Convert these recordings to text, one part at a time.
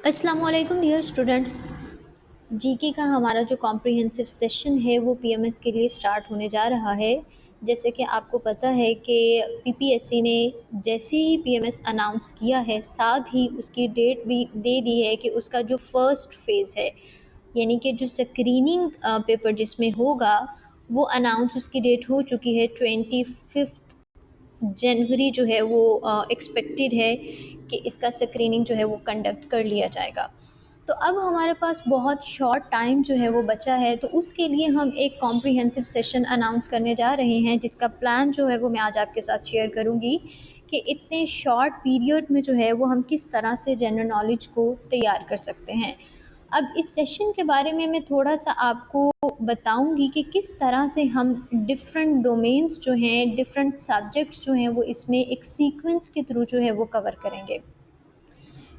अस्सलाम वालेकुम dear students. GK का हमारा जो कॉम्प्रिहेंसिव सेशन है वो पीएमएस के लिए स्टार्ट होने जा रहा है। जैसे कि आपको पता है कि पीपीएससी ने जैसे ही पीएमएस अनाउंस किया है साथ ही उसकी डेट भी दे दी है कि उसका जो फर्स्ट फेज़ है यानी कि जो स्क्रीनिंग पेपर जिसमें होगा वो अनाउंस उसकी डेट हो चुकी है। 25 जनवरी जो है वो एक्सपेक्टेड है कि इसका स्क्रीनिंग जो है वो कंडक्ट कर लिया जाएगा। तो अब हमारे पास बहुत शॉर्ट टाइम जो है वो बचा है, तो उसके लिए हम एक कॉम्प्रिहेंसिव सेशन अनाउंस करने जा रहे हैं जिसका प्लान जो है वो मैं आज आपके साथ शेयर करूंगी कि इतने शॉर्ट पीरियड में जो है वो हम किस तरह से जनरल नॉलेज को तैयार कर सकते हैं। अब इस सेशन के बारे में मैं थोड़ा सा आपको बताऊंगी कि किस तरह से हम डिफरेंट डोमेन्स जो हैं, डिफरेंट सब्जेक्ट्स जो हैं वो इसमें एक सीक्वेंस के थ्रू जो है वो कवर करेंगे।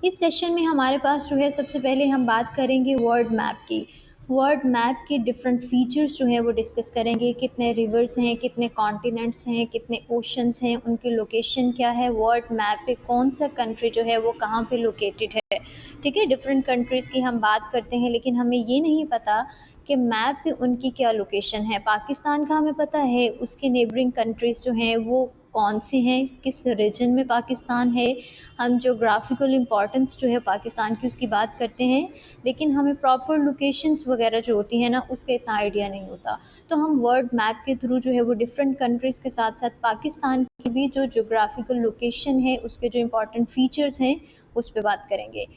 इस सेशन में हमारे पास जो है सबसे पहले हम बात करेंगे वर्ल्ड मैप की। वर्ल्ड मैप के डिफरेंट फीचर्स जो है वो डिस्कस करेंगे, कितने रिवर्स हैं, कितने कॉन्टिनेंट्स हैं, कितने ओशंस हैं, उनकी लोकेशन क्या है, वर्ल्ड मैप पे कौन सा कंट्री जो है वो कहाँ पे लोकेटेड है। ठीक है, डिफरेंट कंट्रीज़ की हम बात करते हैं लेकिन हमें ये नहीं पता कि मैप पे उनकी क्या लोकेशन है। पाकिस्तान का हमें पता है, उसके नेबरिंग कंट्रीज़ जो हैं वो कौन से हैं, किस रीजन में पाकिस्तान है। हम जोग्राफिकल इम्पोर्टेंस जो है पाकिस्तान की उसकी बात करते हैं लेकिन हमें प्रॉपर लोकेशंस वगैरह जो होती हैं ना उसका इतना आइडिया नहीं होता। तो हम वर्ल्ड मैप के थ्रू जो है वो डिफरेंट कंट्रीज़ के साथ साथ पाकिस्तान की भी जो जोग्राफिकल लोकेशन है उसके जो इम्पोर्टेंट फीचर्स हैं उस पर बात करेंगे।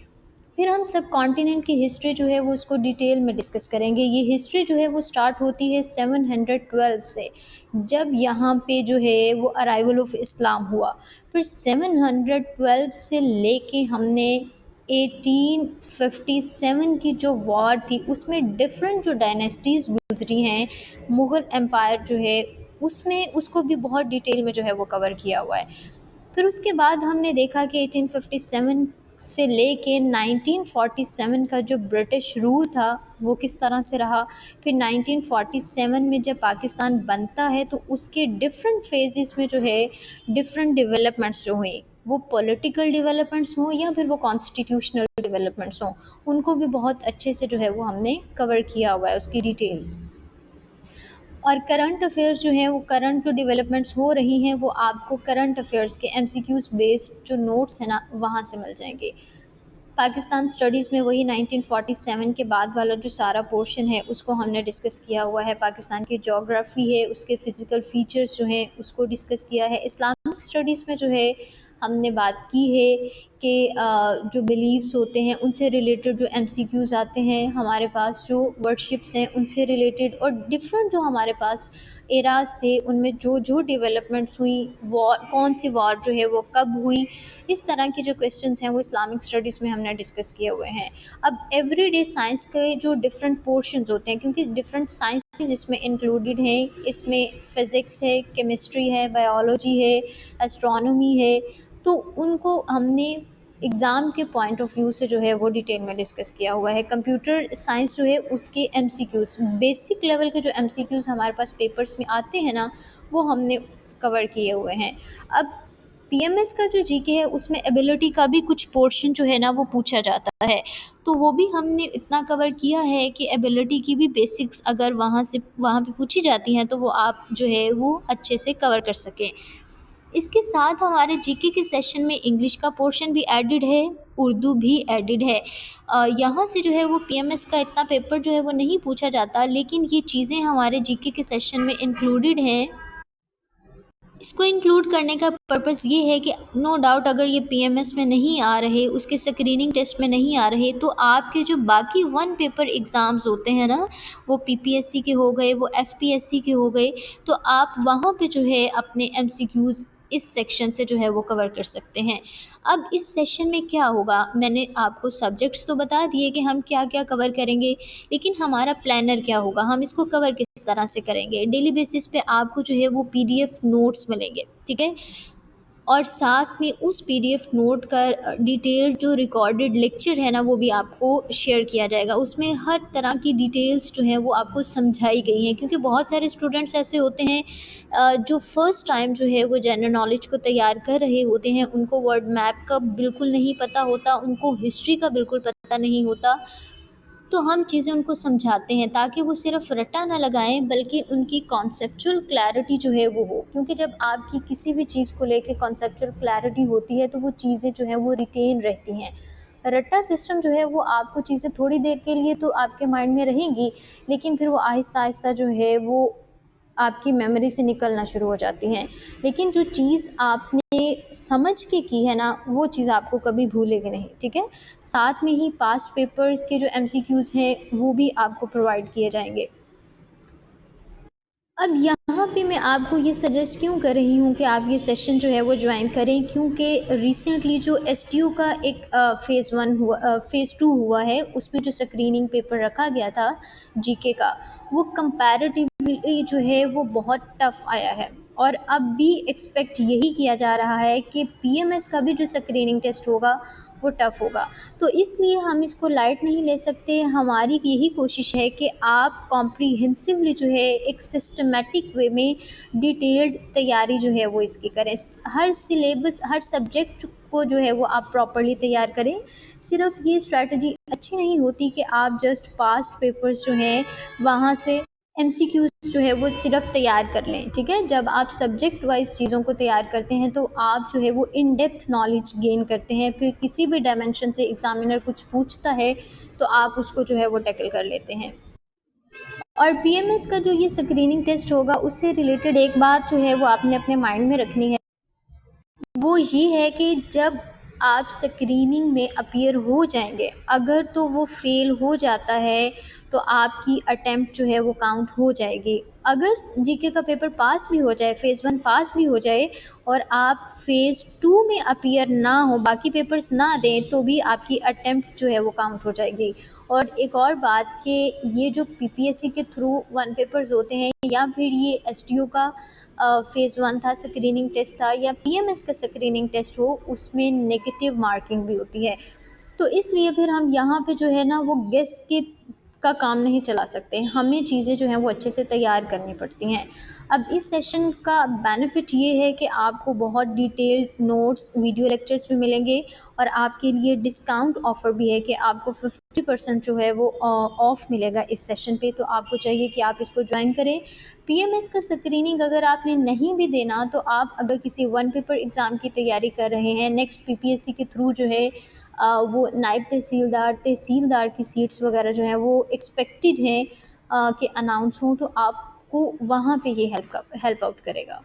फिर हम सब कॉन्टिनेंट की हिस्ट्री जो है वो उसको डिटेल में डिस्कस करेंगे। ये हिस्ट्री जो है वो स्टार्ट होती है 712 से, जब यहाँ पे जो है वो अराइवल ऑफ इस्लाम हुआ। फिर 712 से लेके हमने 1857 की जो वॉर थी उसमें डिफरेंट जो डायनेस्टीज़ गुजरी हैं, मुग़ल एम्पायर जो है उसमें उसको भी बहुत डिटेल में जो है वो कवर किया हुआ है। फिर उसके बाद हमने देखा कि 1857 से लेके 1947 का जो ब्रिटिश रूल था वो किस तरह से रहा। फिर 1947 में जब पाकिस्तान बनता है तो उसके डिफरेंट फेजेस में जो है डिफरेंट डेवलपमेंट्स जो हुई, वो पॉलिटिकल डेवलपमेंट्स हों या फिर वो कॉन्स्टिट्यूशनल डेवलपमेंट्स हों, उनको भी बहुत अच्छे से जो है वो हमने कवर किया हुआ है उसकी डिटेल्स। और करंट अफेयर्स जो हैं वो करंट जो डेवलपमेंट्स हो रही हैं वो आपको करंट अफेयर्स के एमसीक्यूज़ बेस्ड जो नोट्स हैं ना वहाँ से मिल जाएंगे। पाकिस्तान स्टडीज़ में वही 1947 के बाद वाला जो सारा पोर्शन है उसको हमने डिस्कस किया हुआ है। पाकिस्तान की जोग्राफ़ी है, उसके फ़िज़िकल फ़ीचर्स जो हैं उसको डिस्कस किया है। इस्लामिक स्टडीज़ में जो है हमने बात की है कि जो बिलीव्स होते हैं उनसे रिलेटेड जो एमसीक्यूज़ आते हैं, हमारे पास जो वर्शिप्स हैं उनसे रिलेटेड, और डिफरेंट जो हमारे पास एराज थे उनमें जो जो डेवलपमेंट्स हुई, वॉर कौन सी वॉर जो है वो कब हुई, इस तरह के जो क्वेश्चंस हैं वो इस्लामिक स्टडीज़ में हमने डिस्कस किए हुए हैं। अब एवरीडे साइंस के जो डिफरेंट पोर्शंस होते हैं, क्योंकि डिफरेंट साइंसेस इसमें इंक्लूडेड हैं, इसमें फ़िज़िक्स है, केमिस्ट्री है, बायोलॉजी है, एस्ट्रोनॉमी है, तो उनको हमने एग्ज़ाम के पॉइंट ऑफ व्यू से जो है वो डिटेल में डिस्कस किया हुआ है। कंप्यूटर साइंस जो है उसके एमसीक्यूज़, बेसिक लेवल के जो एमसीक्यूज़ हमारे पास पेपर्स में आते हैं ना वो हमने कवर किए हुए हैं। अब पीएमएस का जो जीके है उसमें एबिलिटी का भी कुछ पोर्शन जो है ना वो पूछा जाता है, तो वो भी हमने इतना कवर किया है कि एबिलिटी की भी बेसिक्स अगर वहाँ पे पूछी जाती हैं तो वो आप जो है वो अच्छे से कवर कर सकें। इसके साथ हमारे जीके के सेशन में इंग्लिश का पोर्शन भी एडिड है, उर्दू भी एडिड है। यहाँ से जो है वो पीएमएस का इतना पेपर जो है वो नहीं पूछा जाता, लेकिन ये चीज़ें हमारे जीके के सेशन में इंक्लूडेड हैं। इसको इंक्लूड करने का पर्पस ये है कि नो डाउट अगर ये पीएमएस में नहीं आ रहे, उसके स्क्रीनिंग टेस्ट में नहीं आ रहे, तो आपके जो बाकी वन पेपर एग्ज़ाम्स होते हैं ना, वो पीपीएससी के हो गए, वो एफपीएससी के हो गए, तो आप वहाँ पे जो है अपने एमसीक्यूज़ इस सेक्शन से जो है वो कवर कर सकते हैं। अब इस सेशन में क्या होगा, मैंने आपको सब्जेक्ट्स तो बता दिए कि हम क्या क्या कवर करेंगे, लेकिन हमारा प्लानर क्या होगा, हम इसको कवर किस तरह से करेंगे। डेली बेसिस पे आपको जो है वो पीडीएफ नोट्स मिलेंगे, ठीक है, और साथ में उस पीडीएफ नोट का डिटेल जो रिकॉर्डेड लेक्चर है ना वो भी आपको शेयर किया जाएगा। उसमें हर तरह की डिटेल्स जो हैं वो आपको समझाई गई हैं, क्योंकि बहुत सारे स्टूडेंट्स ऐसे होते हैं जो फर्स्ट टाइम जो है वो जनरल नॉलेज को तैयार कर रहे होते हैं, उनको वर्ल्ड मैप का बिल्कुल नहीं पता होता, उनको हिस्ट्री का बिल्कुल पता पता नहीं होता, तो हम चीज़ें उनको समझाते हैं ताकि वो सिर्फ़ रट्टा ना लगाएँ बल्कि उनकी कॉन्सेप्चुअल क्लैरिटी जो है वो हो। क्योंकि जब आपकी किसी भी चीज़ को लेके कॉन्सेप्चुअल क्लैरिटी होती है तो वो चीज़ें जो हैं वो रिटेन रहती हैं। रट्टा सिस्टम जो है वो आपको चीज़ें थोड़ी देर के लिए तो आपके माइंड में रहेंगी, लेकिन फिर वो आहिस्ता-आहिस्ता जो है वो आपकी मेमोरी से निकलना शुरू हो जाती हैं। लेकिन जो चीज़ आपने समझ के की है ना, वो चीज़ आपको कभी भूलेगी नहीं, ठीक है? साथ में ही पास्ट पेपर्स के जो एमसीक्यूज़ हैं, वो भी आपको प्रोवाइड किए जाएँगे। अब यहाँ पे मैं आपको ये सजेस्ट क्यों कर रही हूँ कि आप ये सेशन जो है वो ज्वाइन करें, क्योंकि रिसेंटली जो एसटीयू का एक फ़ेज़ 2 हुआ है, उसमें जो स्क्रीनिंग पेपर रखा गया था जीके का, वो कंपैरेटिवली जो है वो बहुत टफ़ आया है। और अब भी एक्सपेक्ट यही किया जा रहा है कि पीएमएस का भी जो स्क्रीनिंग टेस्ट होगा वो टफ़ होगा। तो इसलिए हम इसको लाइट नहीं ले सकते। हमारी यही कोशिश है कि आप कॉम्प्रिहेंसिवली जो है एक सिस्टमैटिक वे में डिटेल्ड तैयारी जो है वो इसकी करें। हर सिलेबस, हर सब्जेक्ट को जो है वो आप प्रॉपर्ली तैयार करें। सिर्फ़ ये स्ट्रैटेजी अच्छी नहीं होती कि आप जस्ट पास्ट पेपर्स जो हैं वहाँ से एमसीक्यूज़ जो है वो सिर्फ तैयार कर लें, ठीक है? जब आप सब्जेक्ट वाइज़ चीज़ों को तैयार करते हैं तो आप जो है वो इन डेप्थ नॉलेज गेन करते हैं। फिर किसी भी डायमेंशन से एग्ज़ामिनर कुछ पूछता है तो आप उसको जो है वो टैकल कर लेते हैं। और पीएमएस का जो ये स्क्रीनिंग टेस्ट होगा उससे रिलेटेड एक बात जो है वो आपने अपने माइंड में रखनी है, वो ये है कि जब आप स्क्रीनिंग में अपीयर हो जाएंगे, अगर तो वो फेल हो जाता है तो आपकी अटेम्प्ट जो है वो काउंट हो जाएगी। अगर जीके का पेपर पास भी हो जाए, फ़ेज़ 1 पास भी हो जाए और आप फ़ेज़ 2 में अपीयर ना हो, बाकी पेपर्स ना दें, तो भी आपकी अटेम्प्ट जो है वो काउंट हो जाएगी। और एक और बात कि ये जो पीपीएससी के थ्रू 1 पेपर्स होते हैं या फिर ये एसटीयू का फ़ेज़ 1 था, स्क्रीनिंग टेस्ट था, या पीएमएस का स्क्रीनिंग टेस्ट हो, उसमें नेगेटिव मार्किंग भी होती है। तो इसलिए फिर हम यहाँ पे जो है ना वो गेस के का काम नहीं चला सकते, हमें चीज़ें जो हैं वो अच्छे से तैयार करनी पड़ती हैं। अब इस सेशन का बेनिफिट ये है कि आपको बहुत डिटेल्ड नोट्स, वीडियो लेक्चर्स भी मिलेंगे और आपके लिए डिस्काउंट ऑफ़र भी है कि आपको 50% जो है वो ऑफ़ मिलेगा इस सेशन पे। तो आपको चाहिए कि आप इसको ज्वाइन करें। पीएमएस का स्क्रीनिंग अगर आपने नहीं भी देना तो आप अगर किसी 1 पेपर एग्ज़ाम की तैयारी कर रहे हैं, नेक्स्ट पीपीएससी के थ्रू जो है वो नायब तहसीलदार, तहसीलदार की सीट्स वगैरह जो हैं वो एक्सपेक्टेड हैं कि अनाउंस हों, तो आपको वहाँ पे ये हेल्प आउट करेगा।